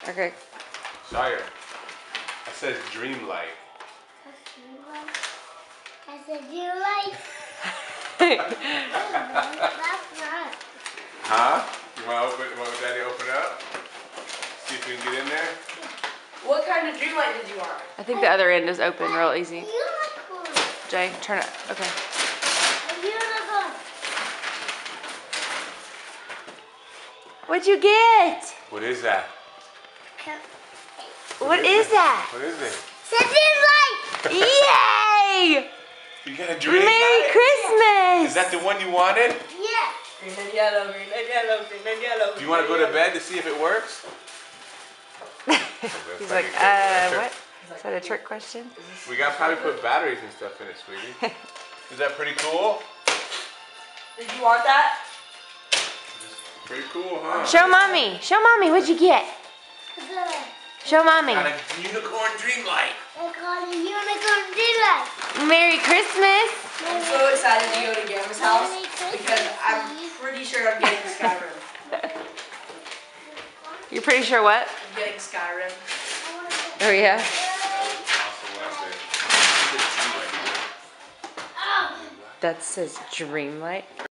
Okay. Shire. That says Dreamlight. I said you like. That's not. Huh? You want Daddy to open it up? See if we can get in there? What kind of Dreamlight did you want? I think the other end is open real easy. Unicorn. Jay, turn it. Okay. A unicorn. What'd you get? What is that? What is that? What is it? It's a Yay! You got a Dreamlight? Merry Christmas! Is that the one you wanted? Yeah. Green and yellow, green and yellow, green and yellow. Do you want to go to bed to see if it works? He's like, what? Is that a trick question? We got to probably put batteries and stuff in it, sweetie. Is that pretty cool? Did you want that? Pretty cool, huh? Show mommy. Show mommy. What'd you get? Show mommy. Got a unicorn Dreamlight. I call it unicorn delight. Merry Christmas. I'm so excited to go to Gamma's house Merry Christmas, because I'm pretty sure I'm getting Skyrim. You're pretty sure what? I'm getting Skyrim. Oh yeah. Oh. That says Dreamlight.